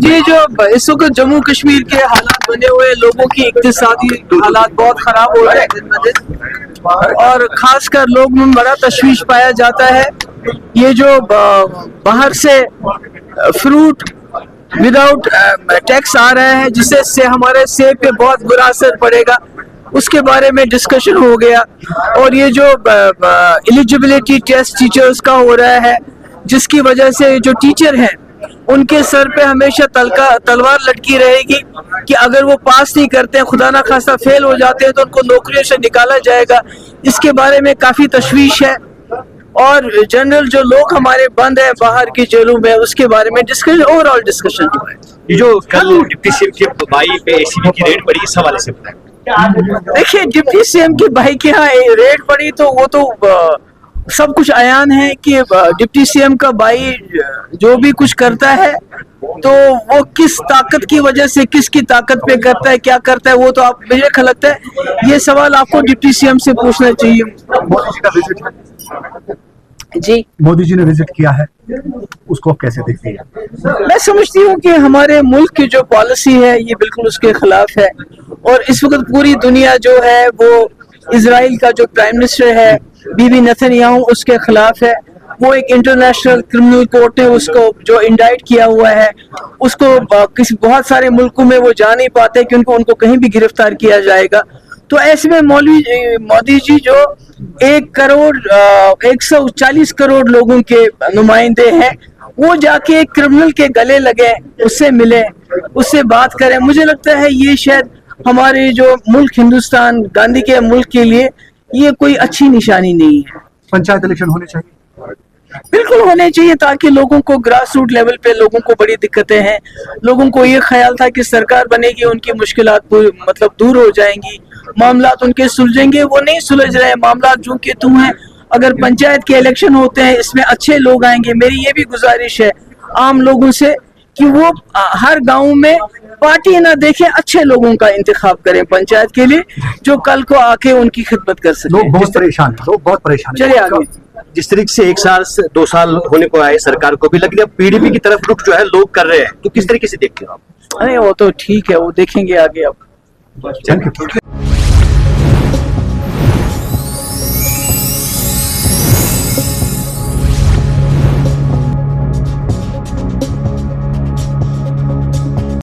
یہ جو اس وقت جموں کشمیر کے حالات بنے ہوئے, لوگوں کی اقتصادی حالات بہت خراب ہو رہے ہیں دن بدن, اور خاص کر لوگ میں بڑا تشویش پایا جاتا ہے. یہ جو باہر سے فروٹ وداؤٹ ٹیکس آ رہا ہے, جس سے ہمارے سیب پہ بہت برا اثر پڑے گا, اس کے بارے میں ڈسکشن ہو گیا. اور یہ جو ایلیجبلٹی ٹیسٹ ٹیچرز کا ہو رہا ہے, جس کی وجہ سے جو ٹیچر ہیں ان کے سر پہ ہمیشہ تلوار لٹکی رہے گی کہ اگر وہ پاس نہیں کرتے ہیں, خدا نہ خواستہ فیل ہو جاتے ہیں, تو ان کو نوکریوں سے نکالا جائے گا. اس کے بارے میں کافی تشویش ہے. اور جنرل جو لوگ ہمارے بند ہیں باہر کی جیلوں میں, اس کے بارے میں ڈسکشن, اوور آل ڈسکشن ہوا ہے. جو کل ڈپٹی سی ایم کے بھائی پہ اے سی بی کی ریڈ پڑی, اس حوالے سے بتائیں. دیکھیے, ڈپٹی سی ایم کے بھائی کے ہاں ریڈ پڑی تو وہ تو سب کچھ عیان ہے کہ ڈپٹی سی ایم کا بھائی جو بھی کچھ کرتا ہے تو وہ کس طاقت کی وجہ سے, کس کی طاقت پہ کرتا ہے, کیا کرتا ہے, وہ تو آپ مجھے لگتا ہے یہ سوال آپ کو ڈپٹی سی ایم سے پوچھنا چاہیے. مودی جی کا وزٹ ہے, جی مودی جی نے وزٹ کیا ہے, اس کو کیسے دیکھتے ہیں؟ میں سمجھتی ہوں کہ ہمارے ملک کی جو پالیسی ہے یہ بالکل اس کے خلاف ہے. اور اس وقت پوری دنیا جو ہے وہ اسرائیل کا جو پرائم منسٹر ہے بی بی نیتن یاہو, اس کے خلاف ہے. وہ ایک انٹرنیشنل کرمنل کورٹ نے اس کو جو انڈائٹ کیا ہوا ہے, اس کو بہت سارے ملکوں میں وہ جا نہیں پاتے کہ ان کو کہیں بھی گرفتار کیا جائے گا. تو ایسے میں مودی جی جو 140 کروڑ لوگوں کے نمائندے ہیں, وہ جا کے ایک کرمنل کے گلے لگے, اس سے ملے, اس سے بات کریں. مجھے لگتا ہے یہ شاید ہمارے جو ملک ہندوستان, گاندھی کے ملک کے لیے یہ کوئی اچھی نشانی نہیں ہے. پنچایت الیکشن ہونے چاہیے, بالکل ہونے چاہیے, تاکہ لوگوں کو گراس روٹ لیول پہ لوگوں کو بڑی دقتیں ہیں. لوگوں کو یہ خیال تھا کہ سرکار بنے گی, ان کی مشکلات مطلب دور ہو جائیں گی, معاملات ان کے سلجھیں گے. وہ نہیں سلجھ رہے, معاملات جو کہ تم ہیں. اگر پنچایت کے الیکشن ہوتے ہیں, اس میں اچھے لوگ آئیں گے. میری یہ بھی گزارش ہے عام لوگوں سے کہ وہ ہر گاؤں میں پارٹی نہ دیکھیں, اچھے لوگوں کا انتخاب کریں پنچایت کے لیے, جو کل کو آ کے ان کی خدمت کر سکیں. لوگ بہت پریشان ہیں, لوگ بہت پریشان ہیں. چلیے آگے. جس طریقے سے 1 سال سے 2 سال ہونے کو آئے سرکار کو بھی, لگ رہا ہے پی ڈی پی کی طرف رخ جو ہے لوگ کر رہے ہیں, تو کس طریقے سے دیکھتے ہو آپ؟ ارے وہ تو ٹھیک ہے, وہ دیکھیں گے آگے. اب تھینک یو.